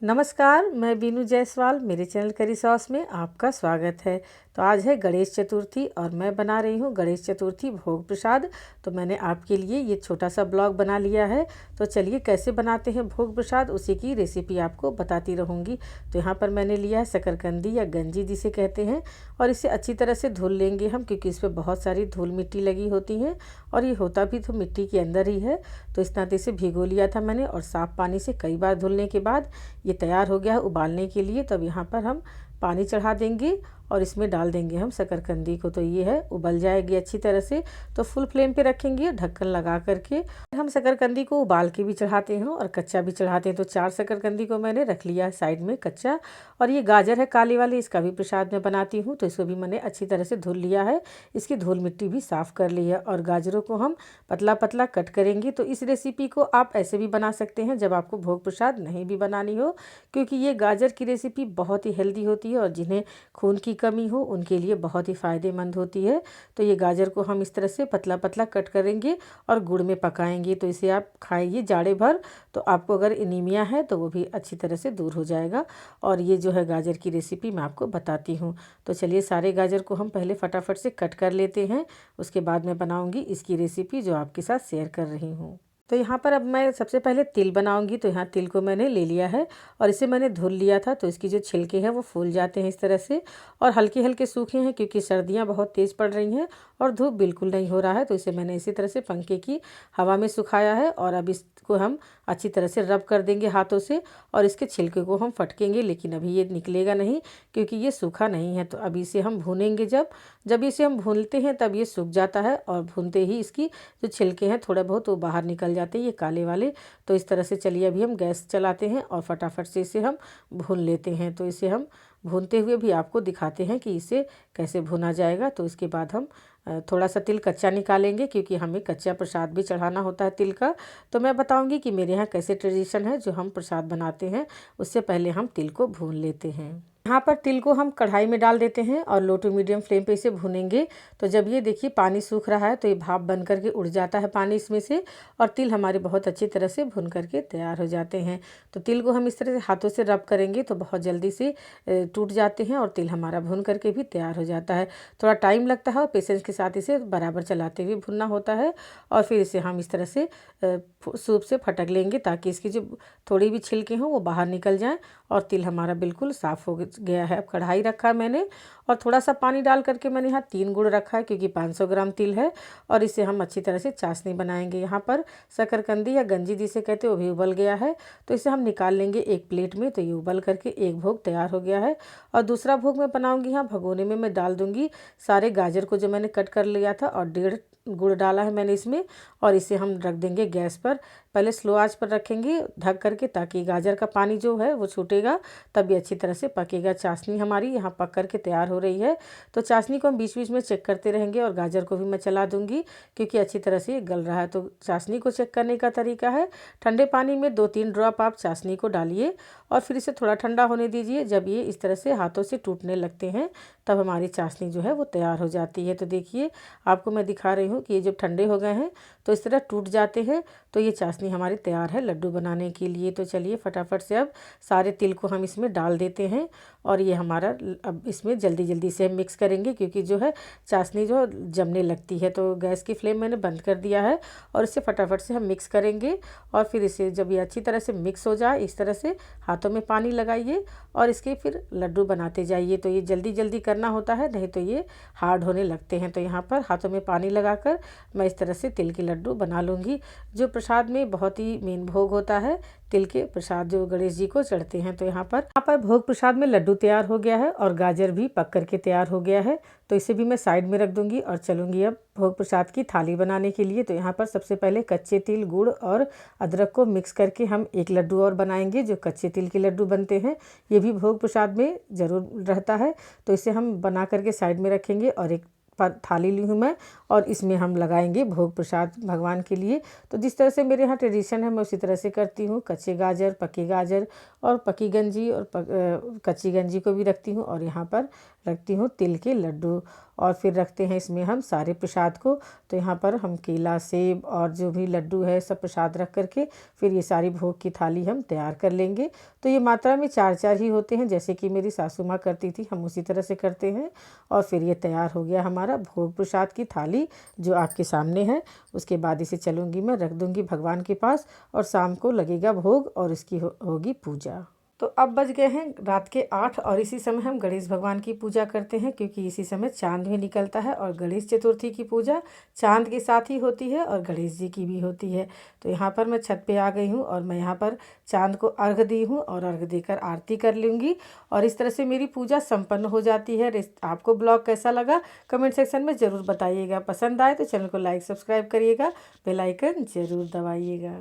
नमस्कार, मैं बीनू जायसवाल। मेरे चैनल करी सॉस में आपका स्वागत है। तो आज है गणेश चतुर्थी और मैं बना रही हूँ गणेश चतुर्थी भोग प्रसाद। तो मैंने आपके लिए ये छोटा सा ब्लॉग बना लिया है। तो चलिए कैसे बनाते हैं भोग प्रसाद, उसी की रेसिपी आपको बताती रहूँगी। तो यहाँ पर मैंने लिया है शकरकंदी या गंजी जिसे कहते हैं, और इसे अच्छी तरह से धुल लेंगे हम, क्योंकि इस पर बहुत सारी धूल मिट्टी लगी होती है और ये होता भी तो मिट्टी के अंदर ही है। तो इस नाते से भिगो लिया था मैंने, और साफ़ पानी से कई बार धुलने के बाद ये तैयार हो गया है उबालने के लिए। तब यहाँ पर हम पानी चढ़ा देंगे और इसमें डाल देंगे हम शकरकंदी को। तो ये है उबल जाएगी अच्छी तरह से। तो फुल फ्लेम पे रखेंगे ढक्कन लगा करके। हम शकरकंदी को उबाल के भी चढ़ाते हैं और कच्चा भी चढ़ाते हैं। तो 4 शकरकंदी को मैंने रख लिया है साइड में कच्चा। और ये गाजर है काली वाली, इसका भी प्रसाद मैं बनाती हूँ। तो इसको भी मैंने अच्छी तरह से धुल लिया है, इसकी धूल मिट्टी भी साफ़ कर ली है। और गाजरों को हम पतला पतला कट करेंगे। तो इस रेसिपी को आप ऐसे भी बना सकते हैं जब आपको भोग प्रसाद नहीं भी बनानी हो, क्योंकि ये गाजर की रेसिपी बहुत ही हेल्दी होती है और जिन्हें खून की कमी हो उनके लिए बहुत ही फ़ायदेमंद होती है। तो ये गाजर को हम इस तरह से पतला पतला कट करेंगे और गुड़ में पकाएंगे। तो इसे आप खाइए जाड़े भर, तो आपको अगर एनीमिया है तो वो भी अच्छी तरह से दूर हो जाएगा। और ये जो है गाजर की रेसिपी मैं आपको बताती हूँ। तो चलिए सारे गाजर को हम पहले फटाफट से कट कर लेते हैं, उसके बाद मैं बनाऊँगी इसकी रेसिपी जो आपके साथ शेयर कर रही हूँ। तो यहाँ पर अब मैं सबसे पहले तिल बनाऊंगी। तो यहाँ तिल को मैंने ले लिया है और इसे मैंने धुल लिया था। तो इसकी जो छिलके हैं वो फूल जाते हैं इस तरह से, और हल्के हल्के सूखे हैं क्योंकि सर्दियाँ बहुत तेज़ पड़ रही हैं और धूप बिल्कुल नहीं हो रहा है। तो इसे मैंने इसी तरह से पंखे की हवा में सुखाया है। और अब इसको हम अच्छी तरह से रब कर देंगे हाथों से, और इसके छिलके को हम फटकेंगे, लेकिन अभी ये निकलेगा नहीं क्योंकि ये सूखा नहीं है। तो अभी इसे हम भूनेंगे। जब इसे हम भूनते हैं तब ये सूख जाता है, और भूनते ही इसकी जो छिलके हैं थोड़े बहुत वो बाहर निकल जाते हैं, ये काले वाले। तो इस तरह से चलिए अभी हम गैस चलाते हैं और फटाफट से इसे हम भून लेते हैं। तो इसे हम भूनते हुए भी आपको दिखाते हैं कि इसे कैसे भुना जाएगा। तो इसके बाद हम थोड़ा सा तिल कच्चा निकालेंगे, क्योंकि हमें कच्चा प्रसाद भी चढ़ाना होता है तिल का। तो मैं बताऊंगी कि मेरे यहाँ कैसे ट्रेडिशन है जो हम प्रसाद बनाते हैं। उससे पहले हम तिल को भून लेते हैं। यहाँ पर तिल को हम कढ़ाई में डाल देते हैं और लो टू मीडियम फ्लेम पे इसे भूनेंगे। तो जब ये देखिए पानी सूख रहा है तो ये भाप बन करके उड़ जाता है पानी इसमें से, और तिल हमारे बहुत अच्छी तरह से भून करके तैयार हो जाते हैं। तो तिल को हम इस तरह से हाथों से रब करेंगे तो बहुत जल्दी से टूट जाते हैं और तिल हमारा भून करके भी तैयार हो जाता है। थोड़ा टाइम लगता है और पेशेंस के साथ इसे बराबर चलाते हुए भुनना होता है। और फिर इसे हम इस तरह से सूप से फटक लेंगे ताकि इसकी जो थोड़ी भी छिलके हों वो बाहर निकल जाएँ। और तिल हमारा बिल्कुल साफ़ हो गया है। अब कढ़ाई रखा है मैंने और थोड़ा सा पानी डाल करके मैंने यहाँ 3 गुड़ रखा है, क्योंकि 500 ग्राम तिल है। और इसे हम अच्छी तरह से चाशनी बनाएंगे। यहाँ पर शकरकंदी या गंजी जिसे कहते हैं वो भी उबल गया है। तो इसे हम निकाल लेंगे एक प्लेट में। तो ये उबल करके एक भोग तैयार हो गया है। और दूसरा भोग मैं बनाऊँगी। यहाँ भगोने में मैं डाल दूँगी सारे गाजर को जो मैंने कट कर लिया था, और 1.5 गुड़ डाला है मैंने इसमें। और इसे हम रख देंगे गैस पर। पहले स्लो आंच पर रखेंगे ढक करके, ताकि गाजर का पानी जो है वो छूटेगा, तब ये अच्छी तरह से पकेगा। चाशनी हमारी यहाँ पक करके तैयार हो रही है। तो चाशनी को हम बीच बीच में चेक करते रहेंगे, और गाजर को भी मैं चला दूंगी क्योंकि अच्छी तरह से ये गल रहा है। तो चाशनी को चेक करने का तरीका है, ठंडे पानी में 2-3 ड्रॉप आप चाशनी को डालिए और फिर इसे थोड़ा ठंडा होने दीजिए। जब ये इस तरह से हाथों से टूटने लगते हैं तब हमारी चाशनी जो है वो तैयार हो जाती है। तो देखिए आपको मैं दिखा रही हूँ कि ये जब ठंडे हो गए हैं तो इस तरह टूट जाते हैं। तो ये चाशनी हमारी तैयार है लड्डू बनाने के लिए। तो चलिए फटाफट से अब सारे तिल को हम इसमें डाल देते हैं, और ये हमारा अब इसमें जल्दी जल्दी से मिक्स करेंगे, क्योंकि जो है चाशनी जो जमने लगती है। तो गैस की फ्लेम मैंने बंद कर दिया है और इसे फटाफट से हम मिक्स करेंगे। और फिर इसे जब ये अच्छी तरह से मिक्स हो जाए, इस तरह से हाथों में पानी लगाइए और इसके फिर लड्डू बनाते जाइए। तो ये जल्दी जल्दी करना होता है, नहीं तो ये हार्ड होने लगते हैं। तो यहाँ पर हाथों में पानी लगाकर मैं इस तरह से तिल के लड्डू बना लूँगी, जो प्रसाद में बहुत ही मेन भोग होता है। तिल के प्रसाद जो गणेश जी को चढ़ते हैं। तो यहाँ पर भोग प्रसाद में लड्डू तैयार हो गया है और गाजर भी पक करके तैयार हो गया है। तो इसे भी मैं साइड में रख दूंगी और चलूंगी अब भोग प्रसाद की थाली बनाने के लिए। तो यहाँ पर सबसे पहले कच्चे तिल, गुड़ और अदरक को मिक्स करके हम एक लड्डू और बनाएंगे, जो कच्चे तिल के लड्डू बनते हैं। ये भी भोग प्रसाद में ज़रूर रहता है। तो इसे हम बना करके साइड में रखेंगे, और एक थाली ली हूँ मैं, और इसमें हम लगाएंगे भोग प्रसाद भगवान के लिए। तो जिस तरह से मेरे यहाँ ट्रेडिशन है मैं उसी तरह से करती हूँ। कच्चे गाजर, पके गाजर और पकी गंजी और कच्ची गंजी को भी रखती हूँ। और यहाँ पर रखती हूँ तिल के लड्डू। और फिर रखते हैं इसमें हम सारे प्रसाद को। तो यहाँ पर हम केला, सेब और जो भी लड्डू है सब प्रसाद रख करके फिर ये सारी भोग की थाली हम तैयार कर लेंगे। तो ये मात्रा में 4-4 ही होते हैं, जैसे कि मेरी सासू माँ करती थी, हम उसी तरह से करते हैं। और फिर ये तैयार हो गया हमारा भोग प्रसाद की थाली जो आपके सामने है। उसके बाद इसे चलूँगी मैं रख दूँगी भगवान के पास, और शाम को लगेगा भोग और इसकी होगी पूजा। तो अब बज गए हैं रात के 8 और इसी समय हम गणेश भगवान की पूजा करते हैं, क्योंकि इसी समय चांद भी निकलता है। और गणेश चतुर्थी की पूजा चांद के साथ ही होती है और गणेश जी की भी होती है। तो यहाँ पर मैं छत पे आ गई हूँ और मैं यहाँ पर चांद को अर्घ दी हूँ और अर्घ देकर आरती कर लूँगी। और इस तरह से मेरी पूजा संपन्न हो जाती है। आपको ब्लॉग कैसा लगा कमेंट सेक्शन में ज़रूर बताइएगा। पसंद आए तो चैनल को लाइक सब्सक्राइब करिएगा, बेल आइकन ज़रूर दबाइएगा।